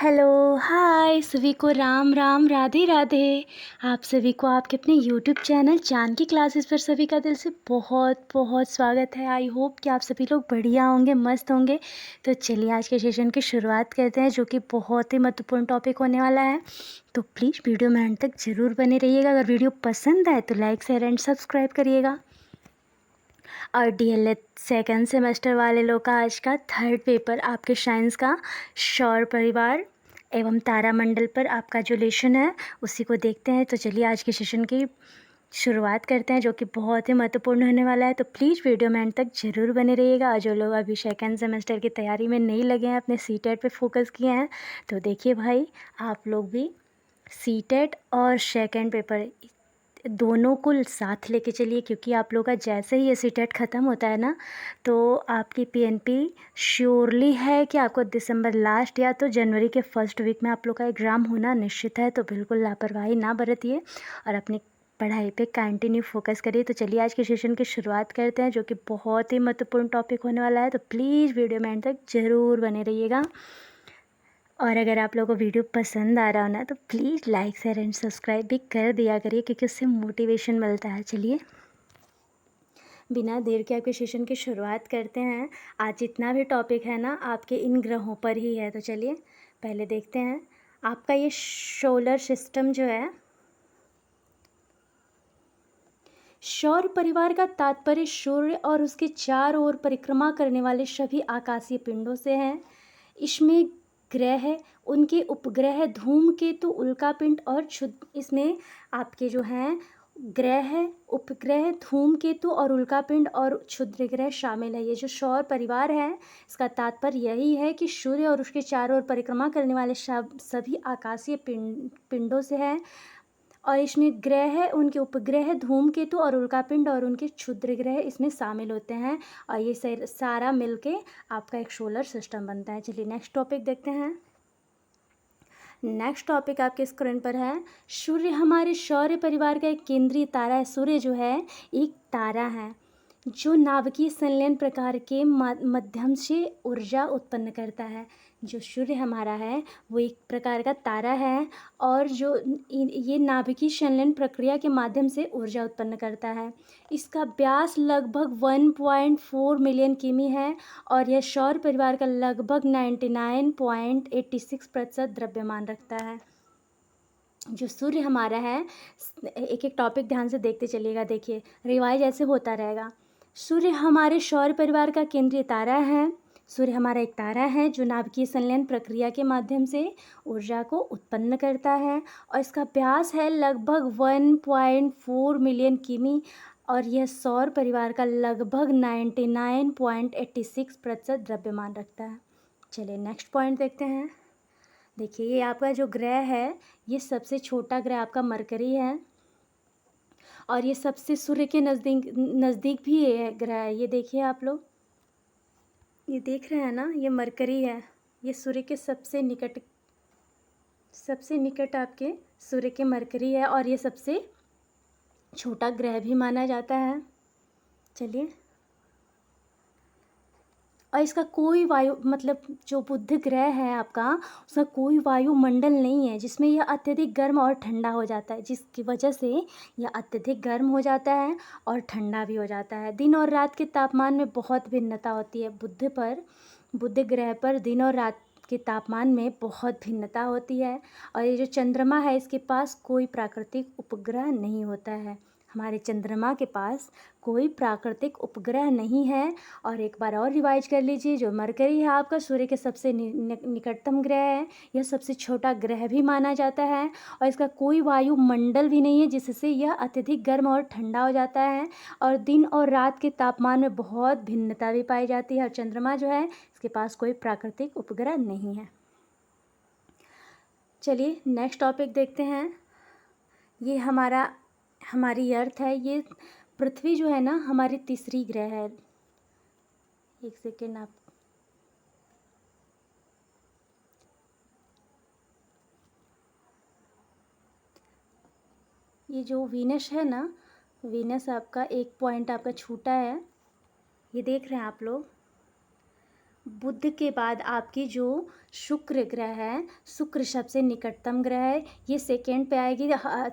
Hello, हाय सभी को राम राम, राधे राधे। आप सभी को आपके अपने यूट्यूब चैनल चाँद की क्लासेस पर सभी का दिल से बहुत बहुत स्वागत है। आई होप कि आप सभी लोग बढ़िया होंगे, मस्त होंगे। तो चलिए आज के सेशन की शुरुआत करते हैं, जो कि बहुत ही महत्वपूर्ण टॉपिक होने वाला है। तो प्लीज़ वीडियो में अंत तक ज़रूर बने रहिएगा। अगर वीडियो पसंद आए तो लाइक शेयर एंड सब्सक्राइब करिएगा। और डीएलएड सेकंड सेमेस्टर वाले लोग का आज का थर्ड पेपर आपके साइंस का सौर परिवार एवं तारामंडल पर आपका जो लेसन है उसी को देखते हैं। तो चलिए आज के सेशन की शुरुआत करते हैं, जो कि बहुत ही महत्वपूर्ण होने वाला है। तो प्लीज़ वीडियो में अंत तक ज़रूर बने रहिएगा। और जो लोग अभी सेकंड सेमेस्टर की तैयारी में नहीं लगे हैं, अपने सीटेट पे फोकस किए हैं, तो देखिए भाई, आप लोग भी सीटेट और सेकंड पेपर दोनों को साथ लेके चलिए, क्योंकि आप लोग का जैसे ही ये सीटेट ख़त्म होता है ना, तो आपकी पीएनपी श्योरली है कि आपको दिसंबर लास्ट या तो जनवरी के फर्स्ट वीक में आप लोग का एग्ज़ाम होना निश्चित है। तो बिल्कुल लापरवाही ना बरतिए और अपनी पढ़ाई पे कंटिन्यू फोकस करिए। तो चलिए आज के सेशन की शुरुआत करते हैं, जो कि बहुत ही महत्वपूर्ण टॉपिक होने वाला है। तो प्लीज़ वीडियो में एंड तक ज़रूर बने रहिएगा। और अगर आप लोगों को वीडियो पसंद आ रहा हो ना, तो please like share and subscribe भी कर दिया करिए, क्योंकि उससे मोटिवेशन मिलता है। चलिए बिना देर के आपके सेशन की शुरुआत करते हैं। आज जितना भी टॉपिक है ना, आपके इन ग्रहों पर ही है। तो चलिए पहले देखते हैं आपका ये सोलर सिस्टम जो है, सौर परिवार का तात्पर्य सूर्य और उसके चारों ओर परिक्रमा करने वाले सभी आकाशीय पिंडों से है। इसमें ग्रह, उनके उपग्रह, धूमकेतु, उल्कापिंड और क्षुद्र, इसमें आपके जो हैं ग्रह, उपग्रह, धूमकेतु और उल्कापिंड और क्षुद्र ग्रह शामिल है। ये जो सौर परिवार है, इसका तात्पर्य यही है कि सूर्य और उसके चारों ओर परिक्रमा करने वाले सभी आकाशीय पिंडों से है। और इसमें ग्रह, उनके उपग्रह, धूमकेतु और उल्कापिंड और उनके क्षुद्र ग्रह इसमें शामिल होते हैं। और ये सारा मिलके आपका एक सोलर सिस्टम बनता है। चलिए नेक्स्ट टॉपिक देखते हैं। नेक्स्ट टॉपिक आपके स्क्रीन पर है, सूर्य हमारे सौर परिवार का एक केंद्रीय तारा है। सूर्य जो है एक तारा है जो नाभिकीय संलयन प्रकार के माध्यम से ऊर्जा उत्पन्न करता है। जो सूर्य हमारा है वो एक प्रकार का तारा है, और जो ये नाभिकीय संलयन प्रक्रिया के माध्यम से ऊर्जा उत्पन्न करता है। इसका व्यास लगभग 1.4 मिलियन किमी है, और यह सौर परिवार का लगभग 99.86% द्रव्यमान रखता है। जो सूर्य हमारा है, एक एक टॉपिक ध्यान से देखते चलिएगा। देखिए रिवाइज ऐसे होता रहेगा। सूर्य हमारे सौर परिवार का केंद्रीय तारा है। सूर्य हमारा एक तारा है जो नाभिकीय संलयन प्रक्रिया के माध्यम से ऊर्जा को उत्पन्न करता है, और इसका व्यास है लगभग 1.4 मिलियन किमी, और यह सौर परिवार का लगभग 99.86% द्रव्यमान रखता है। चलिए नेक्स्ट पॉइंट देखते हैं। देखिए ये आपका जो ग्रह है, ये सबसे छोटा ग्रह आपका मरकरी है, और ये सबसे सूर्य के नज़दीक नज़दीक भी ये ग्रह है। ये देखिए आप लोग, ये देख रहे हैं ना, ये मरकरी है। ये सूर्य के सबसे निकट आपके सूर्य के मरकरी है, और ये सबसे छोटा ग्रह भी माना जाता है। चलिए, और इसका कोई वायु, मतलब जो बुध ग्रह है आपका, उसका कोई वायुमंडल नहीं है जिसमें यह अत्यधिक गर्म और ठंडा हो जाता है, जिसकी वजह से यह अत्यधिक गर्म हो जाता है और ठंडा भी हो जाता है। दिन और रात के तापमान में बहुत भिन्नता होती है। बुध ग्रह पर दिन और रात के तापमान में बहुत भिन्नता होती है। और ये जो चंद्रमा है, इसके पास कोई प्राकृतिक उपग्रह नहीं होता है। हमारे चंद्रमा के पास कोई प्राकृतिक उपग्रह नहीं है। और एक बार और रिवाइज कर लीजिए, जो मरकरी है आपका सूर्य के सबसे निकटतम ग्रह है। यह सबसे छोटा ग्रह भी माना जाता है, और इसका कोई वायुमंडल भी नहीं है जिससे यह अत्यधिक गर्म और ठंडा हो जाता है, और दिन और रात के तापमान में बहुत भिन्नता भी पाई जाती है। और चंद्रमा जो है, इसके पास कोई प्राकृतिक उपग्रह नहीं है। चलिए नेक्स्ट टॉपिक देखते हैं। ये हमारी अर्थ है। ये पृथ्वी जो है ना, हमारी तीसरी ग्रह है। एक सेकेंड आप, ये जो वीनस है ना, वीनस आपका एक पॉइंट आपका छूटा है, ये देख रहे हैं आप लोग। बुध के बाद आपकी जो शुक्र ग्रह है, शुक्र सबसे निकटतम ग्रह है, ये सेकेंड पे आएगी,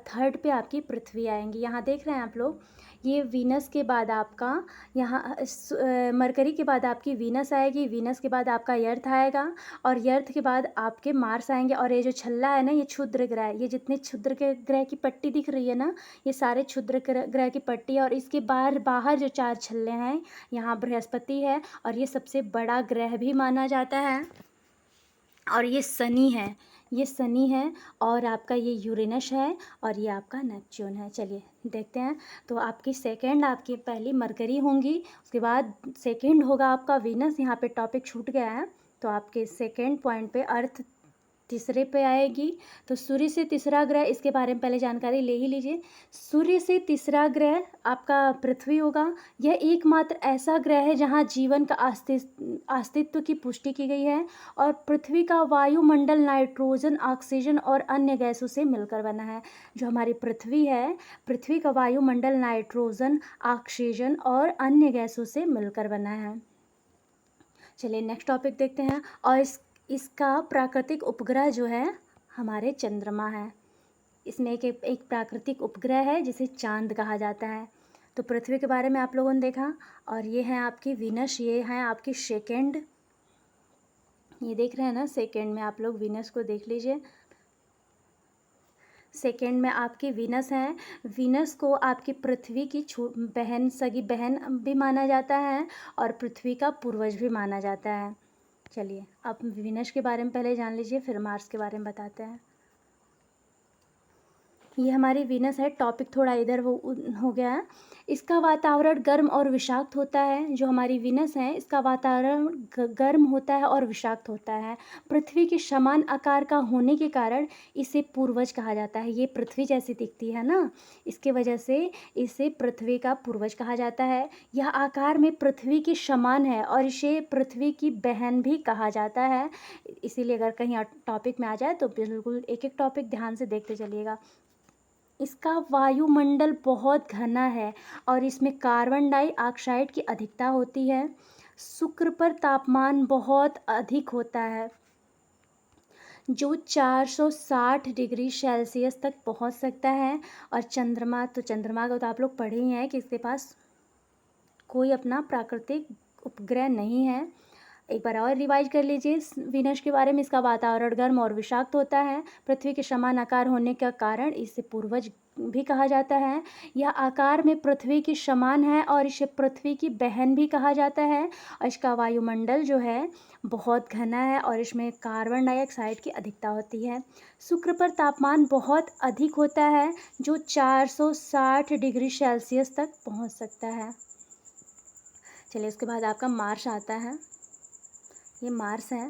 थर्ड पे आपकी पृथ्वी आएंगी। यहाँ देख रहे हैं आप लोग, ये वीनस के बाद आपका यहाँ मरकरी के बाद आपकी वीनस आएगी, वीनस के बाद आपका अर्थ आएगा, और अर्थ के बाद आपके मार्स आएंगे। और ये जो छल्ला है ना, ये क्षुद्र ग्रह है। ये जितने क्षुद्र के ग्रह की पट्टी दिख रही है ना, ये सारे क्षुद्र ग्रह की पट्टी है। और इसके बाहर बाहर जो 4 छल्ले हैं, यहाँ बृहस्पति है, और ये सबसे बड़ा ग्रह भी माना जाता है। और ये शनि है, ये शनि है, और आपका ये यूरेनस है, और ये आपका नेपच्यून है। चलिए देखते हैं। तो आपकी सेकंड, आपकी पहली मरकरी होंगी, उसके बाद सेकंड होगा आपका वीनस। यहाँ पे टॉपिक छूट गया है, तो आपके सेकंड पॉइंट पे अर्थ तीसरे पे आएगी। तो सूर्य से तीसरा ग्रह, इसके बारे में पहले जानकारी ले ही लीजिए। सूर्य से तीसरा ग्रह आपका पृथ्वी होगा। यह एकमात्र ऐसा ग्रह है जहां जीवन का अस्तित्व की पुष्टि की गई है, और पृथ्वी का वायुमंडल नाइट्रोजन, ऑक्सीजन और अन्य गैसों से मिलकर बना है। जो हमारी पृथ्वी है, पृथ्वी का वायुमंडल नाइट्रोजन, ऑक्सीजन और अन्य गैसों से मिलकर बना है। चलिए नेक्स्ट टॉपिक देखते हैं। और इसका प्राकृतिक उपग्रह जो है हमारे चंद्रमा है। इसमें एक प्राकृतिक उपग्रह है जिसे चांद कहा जाता है। तो पृथ्वी के बारे में आप लोगों ने देखा, और ये है आपकी वीनस, ये है आपकी सेकेंड। ये देख रहे हैं ना, सेकेंड में आप लोग वीनस को देख लीजिए। सेकेंड में आपकी वीनस है। वीनस को आपकी पृथ्वी की बहन, सगी बहन भी माना जाता है, और पृथ्वी का पूर्वज भी माना जाता है। चलिए अब वीनस के बारे में पहले जान लीजिए, फिर मार्स के बारे में बताते हैं। ये हमारी वीनस है। टॉपिक थोड़ा इधर हो गया है। इसका वातावरण गर्म और विषाक्त होता है। जो हमारी वीनस है, इसका वातावरण गर्म होता है और विषाक्त होता है। पृथ्वी के समान आकार का होने के कारण इसे पूर्वज कहा जाता है। ये पृथ्वी जैसी दिखती है ना, इसके वजह से इसे पृथ्वी का पूर्वज कहा जाता है। यह आकार में पृथ्वी के समान है, और इसे पृथ्वी की बहन भी कहा जाता है। इसीलिए अगर कहीं टॉपिक में आ जाए तो बिल्कुल एक एक टॉपिक ध्यान से देखते चलिएगा। इसका वायुमंडल बहुत घना है, और इसमें कार्बन डाइऑक्साइड की अधिकता होती है। शुक्र पर तापमान बहुत अधिक होता है, जो 460 डिग्री सेल्सियस तक पहुंच सकता है। और चंद्रमा, तो चंद्रमा को तो आप लोग पढ़े ही हैं कि इसके पास कोई अपना प्राकृतिक उपग्रह नहीं है। एक बार और रिवाइज कर लीजिए वीनस के बारे में। इसका वातावरण गर्म और विषाक्त होता है। पृथ्वी के समान आकार होने का कारण इसे पूर्वज भी कहा जाता है। यह आकार में पृथ्वी के समान है, और इसे पृथ्वी की बहन भी कहा जाता है। और इसका वायुमंडल जो है बहुत घना है, और इसमें कार्बन डाइऑक्साइड की अधिकता होती है। शुक्र पर तापमान बहुत अधिक होता है, जो 460 डिग्री सेल्सियस तक पहुंच सकता है। चलिए उसके बाद आपका मार्स आता है। ये मार्स है।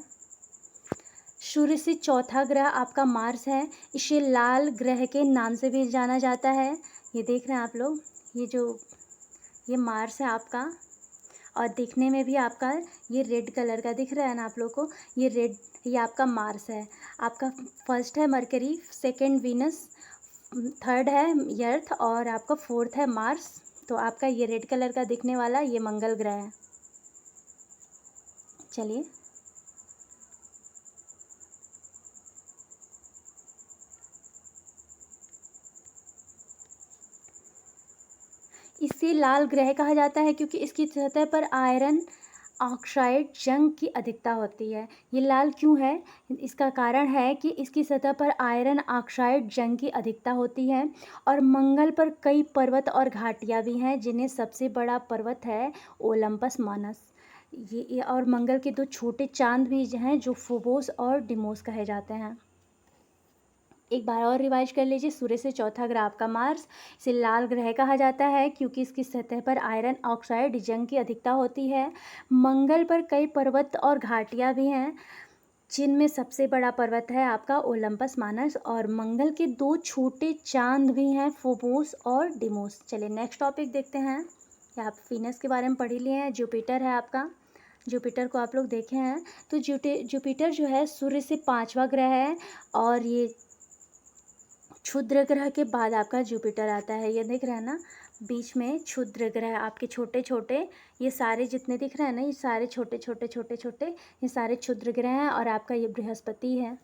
सूर्य से चौथा ग्रह आपका मार्स है। इसे लाल ग्रह के नाम से भी जाना जाता है। ये देख रहे हैं आप लोग, ये मार्स है आपका, और दिखने में भी आपका ये रेड कलर का दिख रहा है ना आप लोग को, ये आपका मार्स है। आपका फर्स्ट है मरकरी, सेकंड वीनस, थर्ड है अर्थ, और आपका फोर्थ है मार्स। तो आपका ये रेड कलर का दिखने वाला ये मंगल ग्रह है। चलिए इसे लाल ग्रह कहा जाता है क्योंकि इसकी सतह पर आयरन ऑक्साइड जंग की अधिकता होती है। ये लाल क्यों है? इसका कारण है कि इसकी सतह पर आयरन ऑक्साइड जंग की अधिकता होती है। और मंगल पर कई पर्वत और घाटियाँ भी हैं, जिन्हें सबसे बड़ा पर्वत है ओलंपस मानस। ये और मंगल के 2 छोटे चांद भी हैं, जो फोबोस और डिमोस कहे जाते हैं। एक बार और रिवाइज कर लीजिए। सूर्य से चौथा ग्रह आपका मार्स, इसे लाल ग्रह कहा जाता है क्योंकि इसकी सतह पर आयरन ऑक्साइड जंग की अधिकता होती है। मंगल पर कई पर्वत और घाटियाँ भी हैं, जिनमें सबसे बड़ा पर्वत है आपका ओलंपस मानस, और मंगल के 2 छोटे चांद भी हैं, फोबोस और डिमोस। चलिए नेक्स्ट टॉपिक देखते हैं। या आप वीनस के बारे में पढ़ ही लिए हैं। जुपिटर है आपका, जुपिटर को आप लोग देखे हैं। तो जुपिटर जो है सूर्य से 5वां ग्रह है, और ये क्षुद्र ग्रह के बाद आपका जुपिटर आता है। ये देख रहे हैं ना, बीच में क्षुद्र ग्रह आपके छोटे छोटे, ये सारे जितने दिख रहे हैं ना, ये सारे छोटे छोटे छोटे छोटे, ये सारे क्षुद्र ग्रह हैं और आपका ये बृहस्पति है।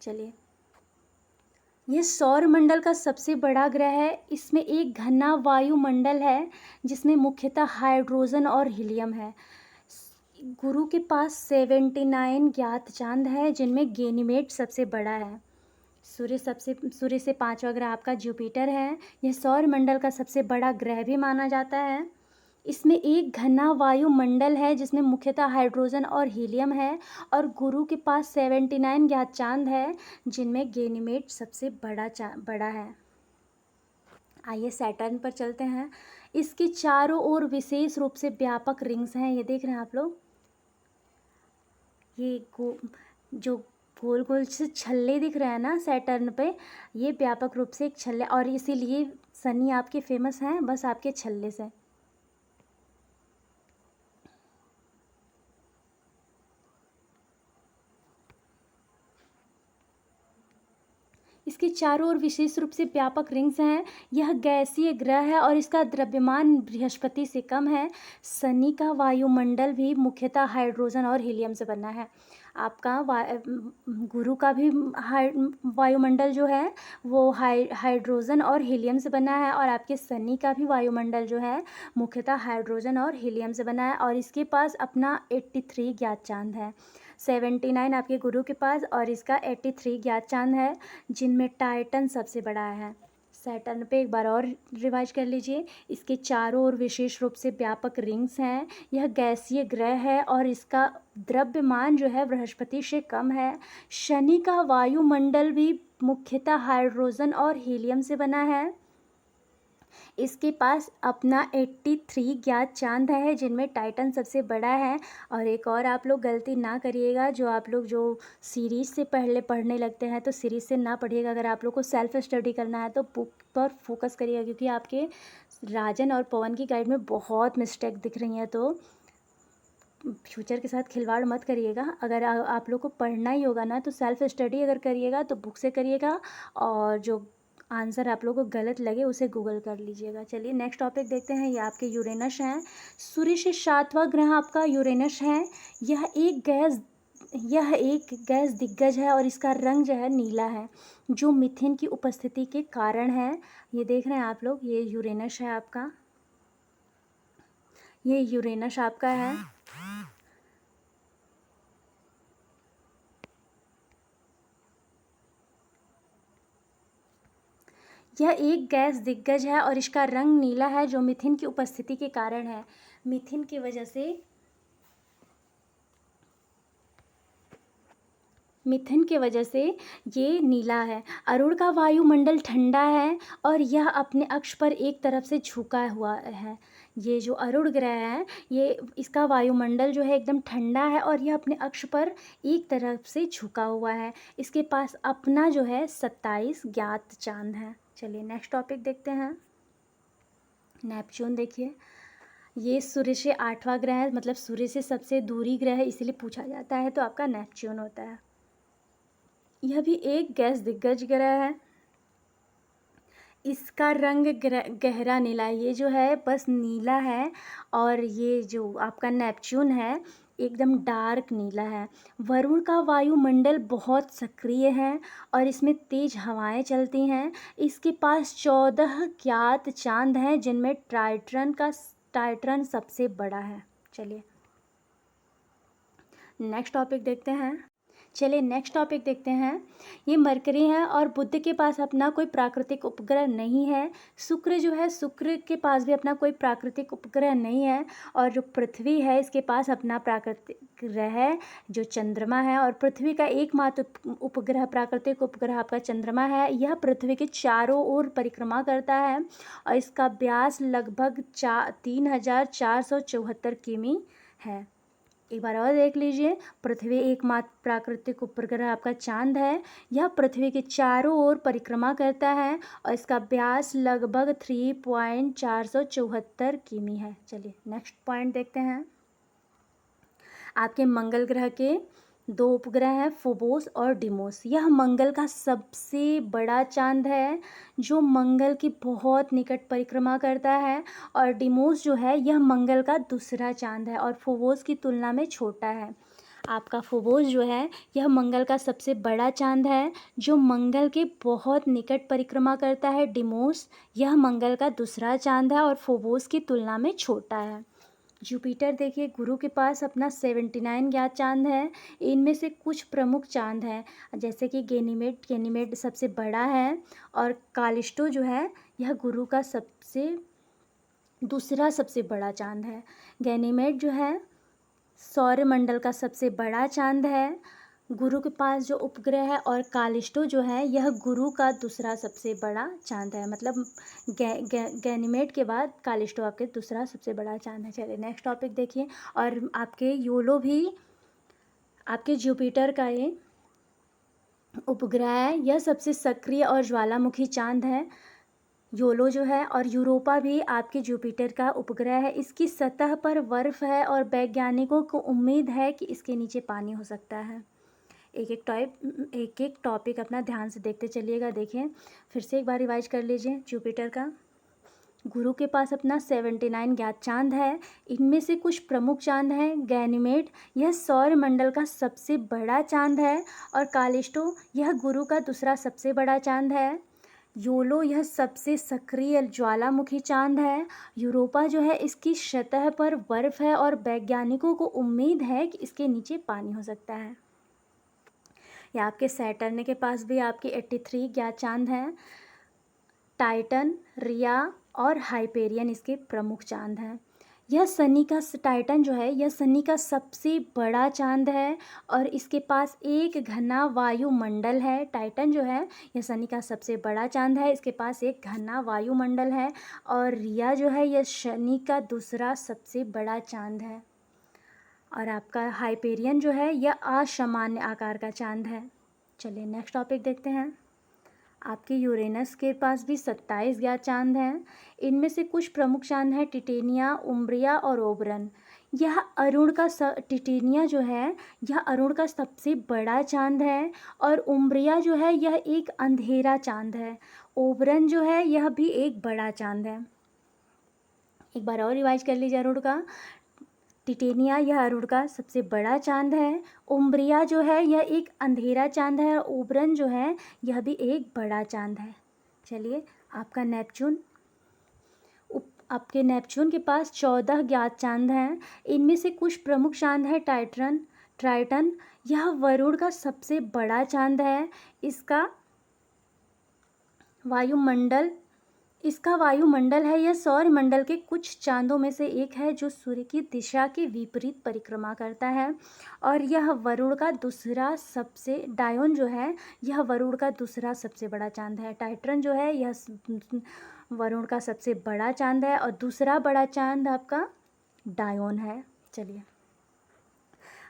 चलिए, ये सौर मंडल का सबसे बड़ा ग्रह है। इसमें एक घना वायुमंडल है जिसमें मुख्यतः हाइड्रोजन और हीलियम है। गुरु के पास 79 ज्ञात चांद है जिनमें गैनीमेड सबसे बड़ा है। सूर्य से पांचवा ग्रह आपका जुपिटर है। यह सौर मंडल का सबसे बड़ा ग्रह भी माना जाता है। इसमें एक घना वायुमंडल है जिसमें मुख्यतः हाइड्रोजन और हीलियम है। और गुरु के पास 79 ज्ञात चांद है जिनमें गैनीमेड सबसे बड़ा है। आइए सैटर्न पर चलते हैं। इसके चारों ओर विशेष रूप से व्यापक रिंग्स हैं, ये देख रहे हैं आप लोग। ये जो गोल गोल से छल्ले दिख रहे हैं ना सैटर्न पे, ये व्यापक रूप से एक छल्ले, और इसीलिए शनि आपके फेमस हैं बस आपके छल्ले से। इसके चारों ओर विशेष रूप से व्यापक रिंग्स हैं। यह गैसीय ग्रह है और इसका द्रव्यमान बृहस्पति से कम है। शनि का वायुमंडल भी मुख्यतः हाइड्रोजन और हीलियम से बना है। आपका गुरु का भी वायुमंडल जो है वो हाइड्रोजन और हीलियम से बना है, और आपके शनि का भी वायुमंडल जो है मुख्यतः हाइड्रोजन और हीलियम से बना है। और इसके पास अपना 83 ज्ञात चांद है। 79 आपके गुरु के पास और इसका 83 ज्ञात चांद है जिनमें टाइटन सबसे बड़ा है। सैटर्न पे एक बार और रिवाइज कर लीजिए। इसके चारों ओर विशेष रूप से व्यापक रिंग्स हैं। यह गैसीय ग्रह है और इसका द्रव्यमान जो है बृहस्पति से कम है। शनि का वायुमंडल भी मुख्यतः हाइड्रोजन और हीलियम से बना है। इसके पास अपना 83 ज्ञात चांद है जिनमें टाइटन सबसे बड़ा है। और एक और आप लोग गलती ना करिएगा, जो आप लोग जो सीरीज़ से पहले पढ़ने लगते हैं तो सीरीज़ से ना पढ़िएगा। अगर आप लोग को सेल्फ स्टडी करना है तो बुक पर फोकस करिएगा, क्योंकि आपके राजन और पवन की गाइड में बहुत मिस्टेक दिख रही हैं। तो फ्यूचर के साथ खिलवाड़ मत करिएगा। अगर आप लोग को पढ़ना ही होगा ना तो सेल्फ स्टडी अगर करिएगा तो बुक से करिएगा, और जो आंसर आप लोगों को गलत लगे उसे गूगल कर लीजिएगा। चलिए नेक्स्ट टॉपिक देखते हैं। ये आपके यूरेनस हैं। सूर्य से 7वां ग्रह आपका यूरेनस है। यह एक गैस दिग्गज है और इसका रंग जो है नीला है, जो मीथेन की उपस्थिति के कारण है। ये देख रहे हैं आप लोग, ये यूरेनस है आपका, ये यूरेनस आपका है। यह एक गैस दिग्गज है और इसका रंग नीला है, जो मीथेन की उपस्थिति के कारण है। मीथेन की वजह से ये नीला है। अरुण का वायुमंडल ठंडा है और यह अपने अक्ष पर एक तरफ से झुका हुआ है। ये जो अरुण ग्रह है, ये इसका वायुमंडल जो है एकदम ठंडा है और यह अपने अक्ष पर एक तरफ से झुका हुआ है। इसके पास अपना जो है 27 ज्ञात चांद है। चलिए नेक्स्ट टॉपिक देखते हैं। नेपच्यून देखिए, ये सूर्य से 8वां ग्रह है, मतलब सूर्य से सबसे दूरी ग्रह है, इसीलिए पूछा जाता है, तो आपका नेपच्यून होता है। यह भी एक गैस दिग्गज ग्रह है। इसका रंग गहरा नीला है। ये जो है बस नीला है, और ये जो आपका नेपच्यून है एकदम डार्क नीला है। वरुण का वायुमंडल बहुत सक्रिय है और इसमें तेज हवाएं चलती हैं। इसके पास 14 ज्ञात चांद हैं जिनमें टाइटन सबसे बड़ा है। चलिए नेक्स्ट टॉपिक देखते हैं। ये मरकरी है और बुध के पास अपना कोई प्राकृतिक उपग्रह नहीं है। शुक्र के पास भी अपना कोई प्राकृतिक उपग्रह नहीं है। और जो पृथ्वी है, इसके पास अपना प्राकृतिक ग्रह है जो चंद्रमा है। और पृथ्वी का एकमात्र प्राकृतिक उपग्रह आपका चंद्रमा है। यह पृथ्वी के चारों ओर परिक्रमा करता है और इसका व्यास लगभग 3474 किमी है। एक बार और देख लीजिए, पृथ्वी एकमात्र प्राकृतिक उपग्रह आपका चांद है। यह पृथ्वी के चारों ओर परिक्रमा करता है और इसका व्यास लगभग 3.474 किमी है। चलिए नेक्स्ट पॉइंट देखते हैं। आपके मंगल ग्रह के दो उपग्रह हैं फोबोस और डिमोस। यह मंगल का सबसे बड़ा चांद है जो मंगल की बहुत निकट परिक्रमा करता है, और डिमोस जो है यह मंगल का दूसरा चांद है और फोबोस की तुलना में छोटा है। आपका फोबोस जो है यह मंगल का सबसे बड़ा चांद है जो मंगल के बहुत निकट परिक्रमा करता है। डिमोस यह मंगल का दूसरा चांद है और फोबोस की तुलना में छोटा है। जुपिटर देखिए, गुरु के पास अपना 79 ज्ञात चांद है। इनमें से कुछ प्रमुख चांद हैं, जैसे कि गैनीमेड सबसे बड़ा है, और कालिस्टो जो है यह गुरु का दूसरा सबसे बड़ा चांद है। गैनीमेड जो है सौरमंडल का सबसे बड़ा चांद है गुरु के पास जो उपग्रह है, और कालिस्टो जो है यह गुरु का दूसरा सबसे बड़ा चांद है। मतलब गैनीमेड के बाद कालिस्टो आपके दूसरा सबसे बड़ा चांद है। चलिए नेक्स्ट टॉपिक देखिए। और आपके यूलो भी आपके जुपिटर का ये उपग्रह है। यह सबसे सक्रिय और ज्वालामुखी चांद है योलो जो है। और यूरोपा भी आपके जुपिटर का उपग्रह है। इसकी सतह पर बर्फ है और वैज्ञानिकों को उम्मीद है कि इसके नीचे पानी हो सकता है। एक एक टॉपिक अपना ध्यान से देखते चलिएगा। देखिए फिर से एक बार रिवाइज कर लीजिए। जुपिटर का गुरु के पास अपना 79 ज्ञात चांद है। इनमें से कुछ प्रमुख चांद हैं। गैनीमेड यह सौरमंडल का सबसे बड़ा चांद है, और कालिस्टो यह गुरु का दूसरा सबसे बड़ा चांद है। योलो यह सबसे सक्रिय ज्वालामुखी चांद है। यूरोपा जो है इसकी सतह पर बर्फ है और वैज्ञानिकों को उम्मीद है कि इसके नीचे पानी हो सकता है। या आपके सैटर्न के पास भी आपके 83 ज्ञात चांद हैं। टाइटन, रिया और हाइपेरियन इसके प्रमुख चांद हैं। टाइटन जो है यह शनि का सबसे बड़ा चांद है और इसके पास एक घना वायुमंडल है। टाइटन जो है यह शनि का सबसे बड़ा चांद है, इसके पास एक घना वायुमंडल है। और रिया जो है यह शनि का दूसरा सबसे बड़ा चांद है। और आपका हाइपेरियन जो है यह असामान्य आकार का चांद है। चलिए नेक्स्ट टॉपिक देखते हैं। आपके यूरेनस के पास भी 27 ज्ञात चांद हैं। इनमें से कुछ प्रमुख चांद हैं टिटेनिया, उम्ब्रिया और ओबरन। टिटेनिया जो है यह अरुण का सबसे बड़ा चांद है, और उम्ब्रिया जो है यह एक अंधेरा चांद है। ओबरन जो है यह भी एक बड़ा चांद है। एक बार और रिवाइज कर लीजिए अरुण का। टिटेनिया यह अरुण का सबसे बड़ा चांद है। उम्ब्रिया जो है यह एक अंधेरा चांद है, और ओबरन जो है यह भी एक बड़ा चांद है। चलिए आपका आपके नेपच्यून के पास 14 ज्ञात चांद हैं। इनमें से कुछ प्रमुख चांद हैं। ट्राइटन यह वरुण का सबसे बड़ा चांद है। इसका वायुमंडल है। यह सौरमंडल के कुछ चांदों में से एक है जो सूर्य की दिशा के विपरीत परिक्रमा करता है, और यह वरुण का डायोन जो है यह वरुण का दूसरा सबसे बड़ा चांद है। टाइटन जो है यह वरुण का सबसे बड़ा चांद है, और दूसरा बड़ा चांद आपका डायोन है। चलिए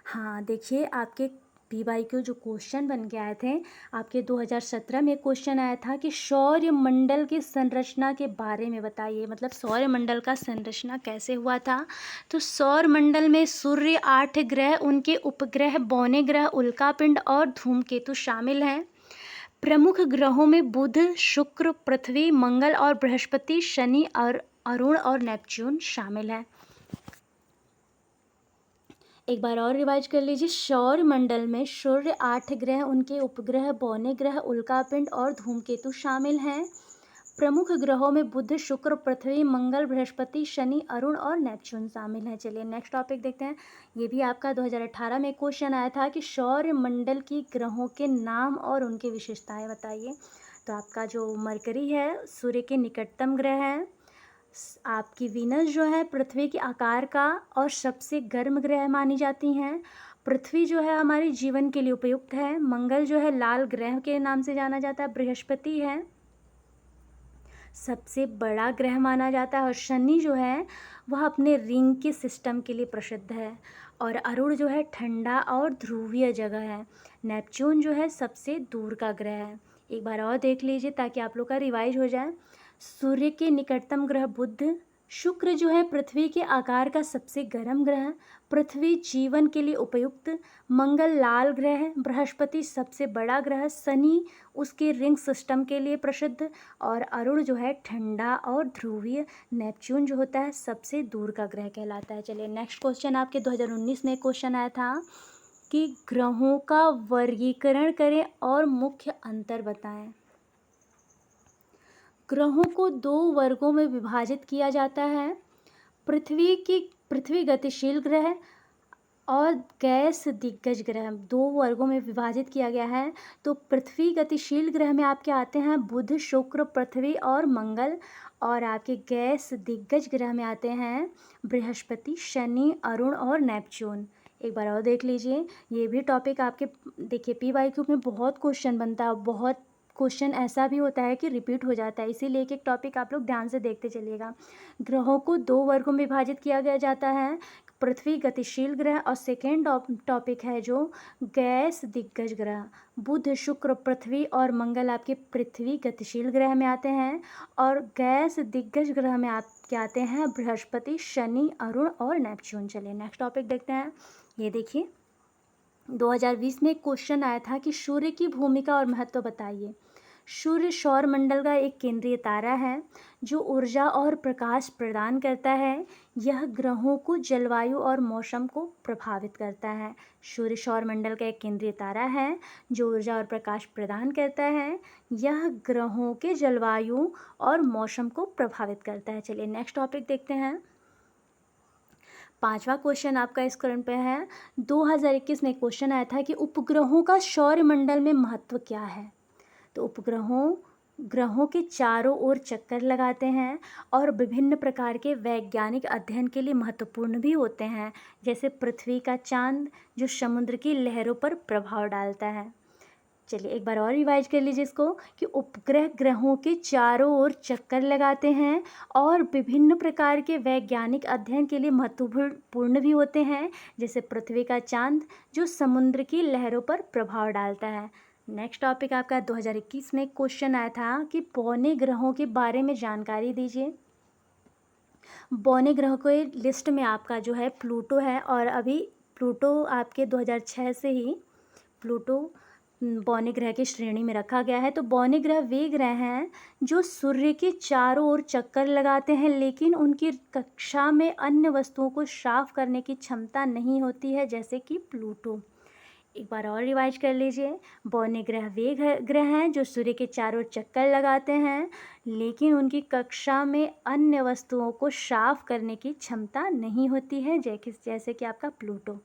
हाँ देखिए, आपके PYQ जो क्वेश्चन बन के आए थे, आपके 2017 में क्वेश्चन आया था कि सौरमंडल की संरचना के बारे में बताइए। मतलब सौरमंडल का संरचना कैसे हुआ था। तो सौरमंडल में सूर्य, 8 ग्रह, उनके उपग्रह, बौने ग्रह, उल्कापिंड और धूमकेतु शामिल हैं। प्रमुख ग्रहों में बुध, शुक्र, पृथ्वी, मंगल और बृहस्पति, शनि और अरुण और नेपच्यून शामिल हैं। एक बार और रिवाइज कर लीजिए। सौरमंडल में सूर्य, 8 ग्रह, उनके उपग्रह, बौने ग्रह, उल्कापिंड और धूमकेतु शामिल हैं। प्रमुख ग्रहों में बुध, शुक्र, पृथ्वी, मंगल, बृहस्पति, शनि, अरुण और नेपच्यून शामिल हैं। चलिए नेक्स्ट टॉपिक देखते हैं। ये भी आपका 2018 में क्वेश्चन आया था कि सौरमंडल की ग्रहों के नाम और उनकी विशेषताएं बताइए। तो आपका जो मरकरी है सूर्य के निकटतम ग्रह है। आपकी वीनस जो है पृथ्वी के आकार का और सबसे गर्म ग्रह मानी जाती हैं। पृथ्वी जो है हमारे जीवन के लिए उपयुक्त है। मंगल जो है लाल ग्रह के नाम से जाना जाता है। बृहस्पति है सबसे बड़ा ग्रह माना जाता है, और शनि जो है वह अपने रिंग के सिस्टम के लिए प्रसिद्ध है। और अरुण जो है ठंडा और ध्रुवीय जगह है। नेपच्यून जो है सबसे दूर का ग्रह है। एक बार और देख लीजिए ताकि आप लोग का रिवाइज हो जाए। सूर्य के निकटतम ग्रह बुध, शुक्र जो है पृथ्वी के आकार का सबसे गर्म ग्रह, पृथ्वी जीवन के लिए उपयुक्त, मंगल लाल ग्रह है, बृहस्पति सबसे बड़ा ग्रह, शनि उसके रिंग सिस्टम के लिए प्रसिद्ध, और अरुण जो है ठंडा और ध्रुवीय, नेपच्यून जो होता है सबसे दूर का ग्रह कहलाता है। चलिए नेक्स्ट क्वेश्चन, आपके 2019 में क्वेश्चन आया था कि ग्रहों का वर्गीकरण करें और मुख्य अंतर बताएं। ग्रहों को दो वर्गों में विभाजित किया जाता है। पृथ्वी गतिशील ग्रह और गैस दिग्गज ग्रह, दो वर्गों में विभाजित किया गया है। तो पृथ्वी गतिशील ग्रह में आपके आते हैं बुध, शुक्र, पृथ्वी और मंगल, और आपके गैस दिग्गज ग्रह में आते हैं बृहस्पति, शनि, अरुण और नेपच्यून। एक बार और देख लीजिए, ये भी टॉपिक आपके देखिए PYQ में बहुत क्वेश्चन बनता है, बहुत क्वेश्चन ऐसा भी होता है कि रिपीट हो जाता है, इसीलिए एक एक टॉपिक आप लोग ध्यान से देखते चलिएगा। ग्रहों को दो वर्गों में विभाजित किया गया जाता है, पृथ्वी गतिशील ग्रह और सेकेंड टॉपिक है जो गैस दिग्गज ग्रह। बुध, शुक्र, पृथ्वी और मंगल आपके पृथ्वी गतिशील ग्रह में आते हैं, और गैस दिग्गज ग्रह में आपके आते हैं बृहस्पति, शनि, अरुण और नेपच्यून। चलिए नेक्स्ट टॉपिक देखते हैं। ये देखिए 2020 में एक क्वेश्चन आया था कि सूर्य की भूमिका और महत्व बताइए। सूर्य सौर मंडल का एक केंद्रीय तारा है जो ऊर्जा और प्रकाश प्रदान करता है। यह ग्रहों को, जलवायु और मौसम को प्रभावित करता है। सूर्य सौर मंडल का एक केंद्रीय तारा है जो ऊर्जा और प्रकाश प्रदान करता है। यह ग्रहों के जलवायु और मौसम को प्रभावित करता है। चलिए नेक्स्ट टॉपिक देखते हैं। पांचवा क्वेश्चन आपका इस क्रम पे है। 2021 में क्वेश्चन आया था कि उपग्रहों का सौरमंडल में महत्व क्या है। तो ग्रहों के चारों ओर चक्कर लगाते हैं और विभिन्न प्रकार के वैज्ञानिक अध्ययन के लिए महत्वपूर्ण भी होते हैं, जैसे पृथ्वी का चांद जो समुद्र की लहरों पर प्रभाव डालता है। चलिए एक बार और रिवाइज कर लीजिए इसको कि उपग्रह ग्रहों के चारों ओर चक्कर लगाते हैं और विभिन्न प्रकार के वैज्ञानिक अध्ययन के लिए महत्वपूर्ण भी होते हैं, जैसे पृथ्वी का चांद जो समुद्र की लहरों पर प्रभाव डालता है। नेक्स्ट टॉपिक आपका 2021 में क्वेश्चन आया था कि बौने ग्रहों के बारे में जानकारी दीजिए। बौने ग्रहों के लिस्ट में आपका जो है प्लूटो है, और अभी प्लूटो आपके 2006 से ही प्लूटो बौने ग्रह की श्रेणी में रखा गया है। तो बौने ग्रह वे ग्रह हैं जो सूर्य के चारों ओर चक्कर लगाते हैं, लेकिन उनकी कक्षा में अन्य वस्तुओं को साफ करने की क्षमता नहीं होती है, जैसे कि प्लूटो। एक बार और रिवाइज कर लीजिए। बौने ग्रह वे ग्रह हैं जो सूर्य के चारों ओर चक्कर लगाते हैं, लेकिन उनकी कक्षा में अन्य वस्तुओं को साफ करने की क्षमता नहीं होती है, जैसे कि आपका प्लूटो।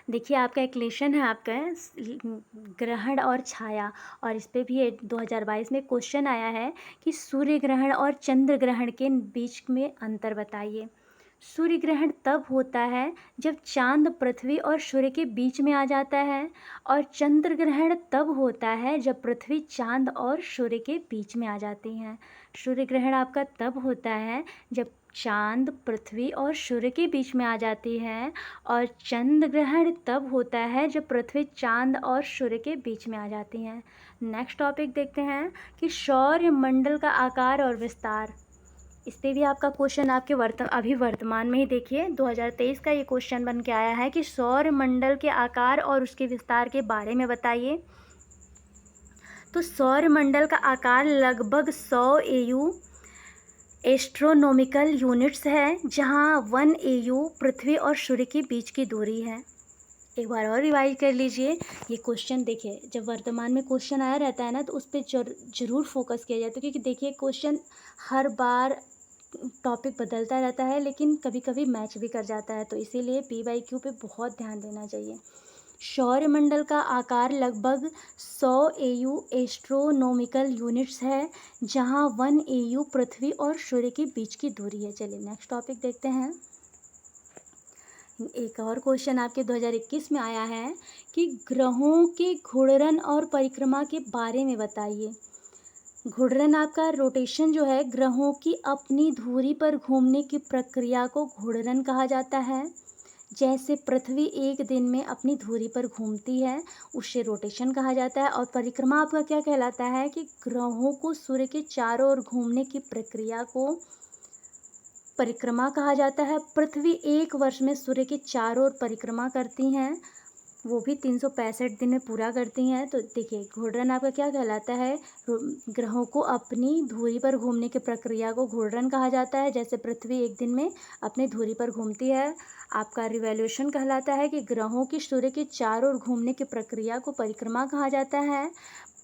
देखिए आपका एक लेसन है आपका ग्रहण और छाया, और इस पे भी 2022 में क्वेश्चन आया है कि सूर्य ग्रहण और चंद्र ग्रहण के बीच में अंतर बताइए। सूर्य ग्रहण तब होता है जब चांद पृथ्वी और सूर्य के बीच में आ जाता है, और चंद्र ग्रहण तब होता है जब पृथ्वी चांद और सूर्य के बीच में आ जाती हैं। सूर्य ग्रहण आपका तब होता है जब चांद पृथ्वी और सूर्य के बीच में आ जाती है, और चंद्र ग्रहण तब होता है जब पृथ्वी चांद और सूर्य के बीच में आ जाती हैं। नेक्स्ट टॉपिक देखते हैं कि सौर मंडल का आकार और विस्तार। इस पे भी आपका क्वेश्चन आपके अभी वर्तमान में ही देखिए 2023 का ये क्वेश्चन बन के आया है कि सौर मंडल के आकार और उसके विस्तार के बारे में बताइए। तो सौर मंडल का आकार लगभग 100 AU एस्ट्रोनॉमिकल यूनिट्स है, जहां 1 AU पृथ्वी और सूर्य के बीच की दूरी है। एक बार और रिवाइज कर लीजिए। ये क्वेश्चन देखिए, जब वर्तमान में क्वेश्चन आया रहता है ना, तो उस पर जरूर फोकस किया जाता है, क्योंकि देखिए क्वेश्चन हर बार टॉपिक बदलता रहता है, लेकिन कभी कभी मैच भी कर जाता है, तो इसीलिए PYQ पे बहुत ध्यान देना चाहिए। सौरमंडल का आकार लगभग 100 AU एस्ट्रोनॉमिकल यूनिट्स है, जहां 1 AU पृथ्वी और सूर्य के बीच की दूरी है। चलिए नेक्स्ट टॉपिक देखते हैं। एक और क्वेश्चन आपके 2021 में आया है कि ग्रहों के घूर्णन और परिक्रमा के बारे में बताइए। घूर्णन आपका रोटेशन जो है, ग्रहों की अपनी धुरी पर घूमने की प्रक्रिया को घूर्णन कहा जाता है। जैसे पृथ्वी एक दिन में अपनी धुरी पर घूमती है, उसे रोटेशन कहा जाता है। और परिक्रमा आपका क्या कहलाता है कि ग्रहों को सूर्य के चारों ओर घूमने की प्रक्रिया को परिक्रमा कहा जाता है। पृथ्वी एक वर्ष में सूर्य के चारों ओर परिक्रमा करती हैं, वो भी 365 दिन में पूरा करती हैं। तो देखिए घूर्णन आपका क्या कहलाता है, ग्रहों को अपनी धुरी पर घूमने की प्रक्रिया को घूर्णन कहा जाता है। जैसे पृथ्वी एक दिन में अपनी धुरी पर घूमती है। आपका रिवॉल्यूशन कहलाता है कि ग्रहों की सूर्य के चारों ओर घूमने की प्रक्रिया को परिक्रमा कहा जाता है।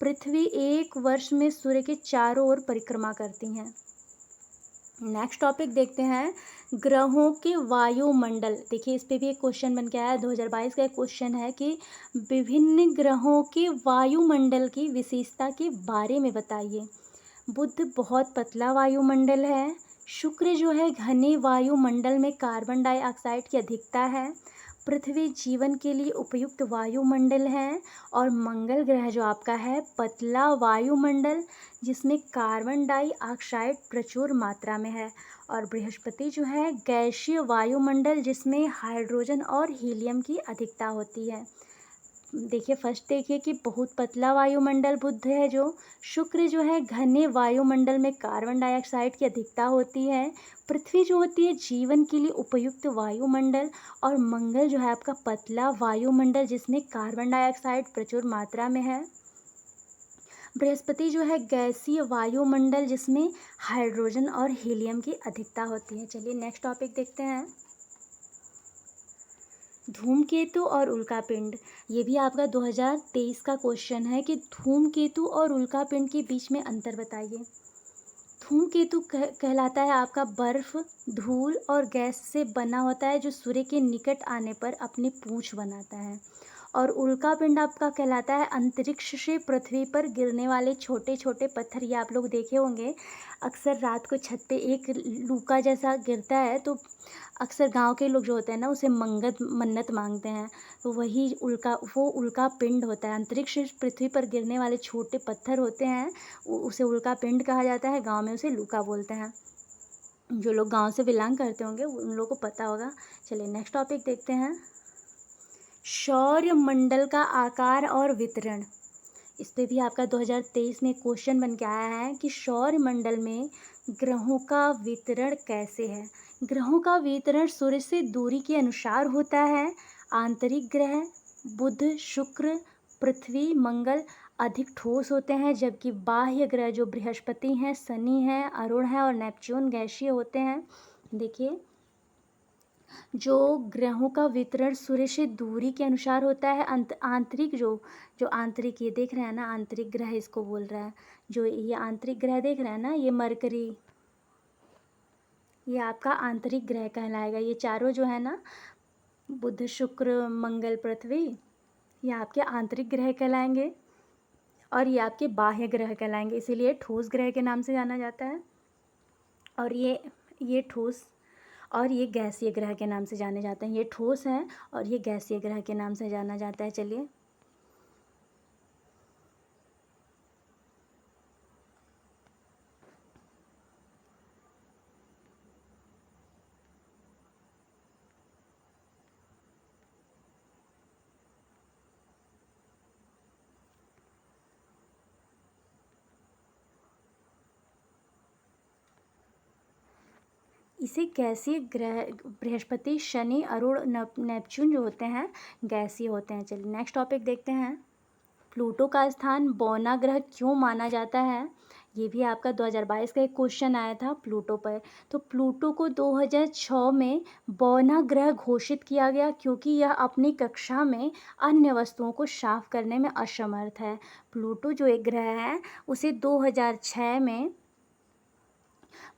पृथ्वी एक वर्ष में सूर्य के चारों ओर परिक्रमा करती हैं। नेक्स्ट टॉपिक देखते हैं, ग्रहों के वायुमंडल। देखिए इस पे भी एक क्वेश्चन बन के आया है, 2022 का एक क्वेश्चन है कि विभिन्न ग्रहों के वायुमंडल की विशेषता के बारे में बताइए। बुध बहुत पतला वायुमंडल है। शुक्र जो है घने वायुमंडल में कार्बन डाइऑक्साइड की अधिकता है। पृथ्वी जीवन के लिए उपयुक्त वायुमंडल है। और मंगल ग्रह जो आपका है पतला वायुमंडल जिसमें कार्बन डाइऑक्साइड प्रचुर मात्रा में है। और बृहस्पति जो है गैसीय वायुमंडल जिसमें हाइड्रोजन और हीलियम की अधिकता होती है। देखिए फर्स्ट देखिए कि बहुत पतला वायुमंडल बुध है जो। शुक्र जो है घने वायुमंडल में कार्बन डाइऑक्साइड की अधिकता होती है। पृथ्वी जो होती है जीवन के लिए उपयुक्त वायुमंडल। और मंगल जो है आपका पतला वायुमंडल जिसमें कार्बन डाइऑक्साइड प्रचुर मात्रा में है। बृहस्पति जो है गैसीय वायुमंडल जिसमें हाइड्रोजन और हीलियम की अधिकता होती है। चलिए नेक्स्ट टॉपिक देखते हैं, धूमकेतु और उल्कापिंड। ये भी आपका 2023 का क्वेश्चन है कि धूमकेतु और उल्कापिंड के बीच में अंतर बताइए। धूमकेतु कहलाता है आपका बर्फ, धूल और गैस से बना होता है जो सूर्य के निकट आने पर अपनी पूंछ बनाता है। और उल्कापिंड आपका कहलाता है अंतरिक्ष से पृथ्वी पर गिरने वाले छोटे छोटे पत्थर। ये आप लोग देखे होंगे, अक्सर रात को छत पे एक लूका जैसा गिरता है तो अक्सर गांव के लोग जो होते हैं ना उसे मन्नत मांगते हैं। तो वही वो उल्का पिंड होता है। अंतरिक्ष से पृथ्वी पर गिरने वाले छोटे पत्थर होते हैं, उसे उल्का पिंड कहा जाता है। गाँव में उसे लूका बोलते हैं। जो लोग गाँव से बिलोंग करते होंगे उन लोगों को पता होगा। चलिए नेक्स्ट टॉपिक देखते हैं, सौरमंडल का आकार और वितरण। इस पे भी आपका 2023 में क्वेश्चन बन के आया है कि सौरमंडल में ग्रहों का वितरण कैसे है। ग्रहों का वितरण सूर्य से दूरी के अनुसार होता है। आंतरिक ग्रह बुध, शुक्र, पृथ्वी, मंगल अधिक ठोस होते हैं, जबकि बाह्य ग्रह जो बृहस्पति हैं, शनि हैं, अरुण है और नेपच्यून गैसीय होते हैं। देखिए जो ग्रहों का वितरण सूर्य से दूरी के अनुसार होता है। आंतरिक जो आंतरिक ये देख रहे हैं ना, आंतरिक ग्रह इसको बोल रहा है। जो ये आंतरिक ग्रह देख रहे हैं ना, ये मरकरी, ये आपका आंतरिक ग्रह कहलाएगा। ये चारों जो है ना, बुध, शुक्र, मंगल, पृथ्वी, ये आपके आंतरिक ग्रह कहलाएंगे। और ये आपके बाह्य ग्रह कहलाएंगे, इसीलिए ठोस ग्रह के नाम से जाना जाता है। और ये ठोस और ये गैसीय ग्रह के नाम से जाने जाते हैं। ये ठोस हैं और ये गैसीय ग्रह के नाम से जाना जाता है। चलिए इसे गैसीय ग्रह बृहस्पति, शनि, अरुण, नेपच्यून जो होते हैं गैसीय होते हैं। चलिए नेक्स्ट टॉपिक देखते हैं, प्लूटो का स्थान बौना ग्रह क्यों माना जाता है। ये भी आपका 2022 का एक क्वेश्चन आया था प्लूटो पर। तो प्लूटो को 2006 में बौना ग्रह घोषित किया गया क्योंकि यह अपनी कक्षा में अन्य वस्तुओं को साफ करने में असमर्थ है। प्लूटो जो एक ग्रह है उसे 2006 में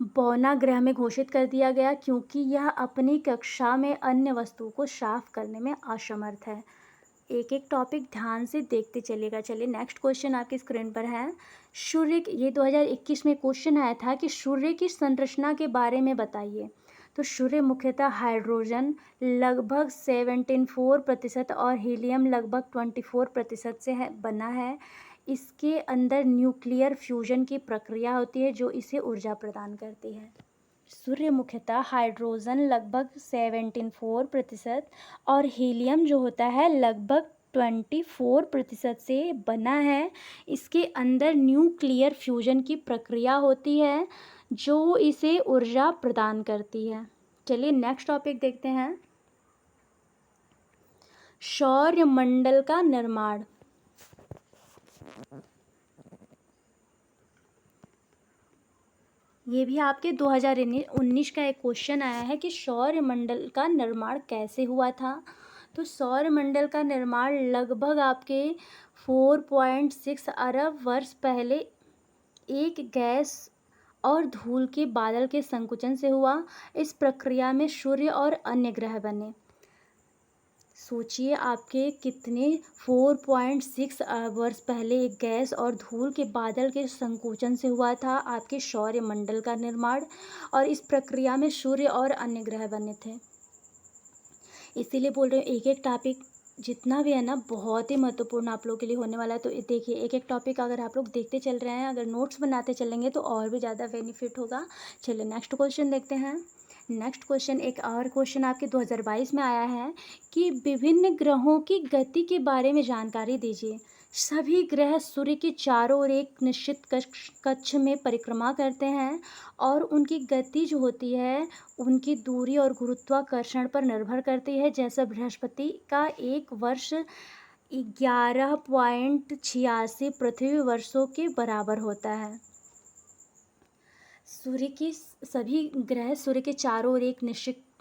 बौना ग्रह में घोषित कर दिया गया क्योंकि यह अपनी कक्षा में अन्य वस्तुओं को साफ करने में असमर्थ है। एक एक टॉपिक ध्यान से देखते चलिएगा। चलिए नेक्स्ट क्वेश्चन आपकी स्क्रीन पर है, सूर्य, ये 2021 में क्वेश्चन आया था कि सूर्य की संरचना के बारे में बताइए। तो सूर्य मुख्यतः हाइड्रोजन लगभग 74% और हीलियम लगभग 24% से बना है। इसके अंदर न्यूक्लियर फ्यूजन की प्रक्रिया होती है जो इसे ऊर्जा प्रदान करती है। सूर्य मुख्यतः हाइड्रोजन लगभग 74% और हीलियम जो होता है लगभग 24% से बना है। इसके अंदर न्यूक्लियर फ्यूजन की प्रक्रिया होती है जो इसे ऊर्जा प्रदान करती है। चलिए नेक्स्ट टॉपिक देखते हैं, सौरमंडल का निर्माण। ये भी आपके 2019 का एक क्वेश्चन आया है कि सौरमंडल का निर्माण कैसे हुआ था। तो सौरमंडल का निर्माण लगभग आपके 4.6 अरब वर्ष पहले एक गैस और धूल के बादल के संकुचन से हुआ। इस प्रक्रिया में सूर्य और अन्य ग्रह बने। सोचिए आपके कितने 4.6 वर्ष पहले एक गैस और धूल के बादल के संकोचन से हुआ था आपके सौरमंडल का निर्माण, और इस प्रक्रिया में सूर्य और अन्य ग्रह बने थे। इसीलिए बोल रहे हैं एक एक टॉपिक जितना भी है ना बहुत ही महत्वपूर्ण आप लोगों के लिए होने वाला है। तो देखिए एक एक टॉपिक अगर आप लोग देखते चल रहे हैं, अगर नोट्स बनाते चलेंगे तो और भी ज़्यादा बेनिफिट होगा। चलिए नेक्स्ट क्वेश्चन देखते हैं। नेक्स्ट क्वेश्चन एक और क्वेश्चन आपके 2022 में आया है कि विभिन्न ग्रहों की गति के बारे में जानकारी दीजिए। सभी ग्रह सूर्य के चारों ओर एक निश्चित कक्ष में परिक्रमा करते हैं और उनकी गति जो होती है उनकी दूरी और गुरुत्वाकर्षण पर निर्भर करती है। जैसे बृहस्पति का एक वर्ष 11.86 पृथ्वी वर्षों के बराबर होता है। सूर्य की सभी ग्रह सूर्य के चारों ओर एक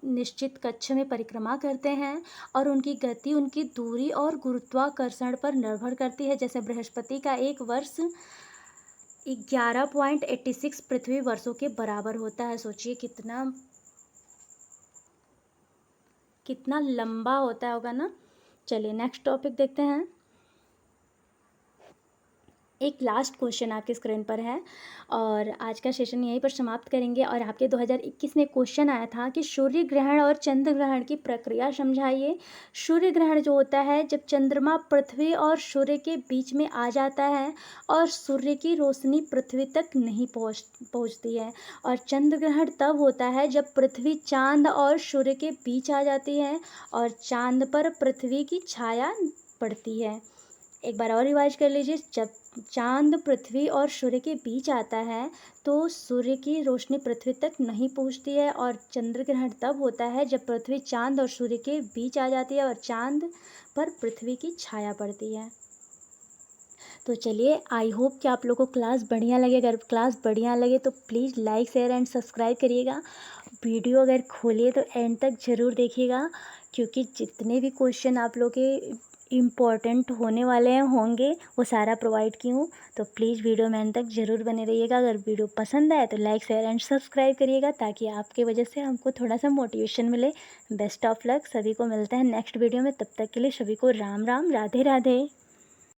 निश्चित कक्ष में परिक्रमा करते हैं और उनकी गति उनकी दूरी और गुरुत्वाकर्षण पर निर्भर करती है। जैसे बृहस्पति का एक वर्ष 11.86 पृथ्वी वर्षों के बराबर होता है। सोचिए कितना लंबा होता होगा ना। चलिए नेक्स्ट टॉपिक देखते हैं। एक लास्ट क्वेश्चन आपके स्क्रीन पर है और आज का सेशन यहीं पर समाप्त करेंगे। और आपके 2021 में क्वेश्चन आया था कि सूर्य ग्रहण और चंद्र ग्रहण की प्रक्रिया समझाइए। सूर्य ग्रहण जो होता है जब चंद्रमा पृथ्वी और सूर्य के बीच में आ जाता है और सूर्य की रोशनी पृथ्वी तक नहीं पहुंचती है। और चंद्र ग्रहण तब होता है जब पृथ्वी चांद और सूर्य के बीच आ जाती है और चांद पर पृथ्वी की छाया पड़ती है। एक बार और रिवाइज कर लीजिए। जब चांद पृथ्वी और सूर्य के बीच आता है तो सूर्य की रोशनी पृथ्वी तक नहीं पहुंचती है। और चंद्र ग्रहण तब होता है जब पृथ्वी चांद और सूर्य के बीच आ जाती है और चांद पर पृथ्वी की छाया पड़ती है। तो चलिए आई होप कि आप लोगों को क्लास बढ़िया लगे। अगर क्लास बढ़िया लगे तो please like share and subscribe करिएगा। वीडियो अगर खोलिए तो एंड तक ज़रूर देखिएगा क्योंकि जितने भी क्वेश्चन आप लोग के इम्पॉर्टेंट होने वाले हैं होंगे वो सारा प्रोवाइड की हूँ। तो प्लीज़ वीडियो में एंड तक ज़रूर बने रहिएगा। अगर वीडियो पसंद आए तो लाइक शेयर एंड सब्सक्राइब करिएगा ताकि आपके वजह से हमको थोड़ा सा मोटिवेशन मिले। Best of luck. सभी को मिलते हैं नेक्स्ट वीडियो में। तब तक के लिए सभी को राम राम, राधे राधे।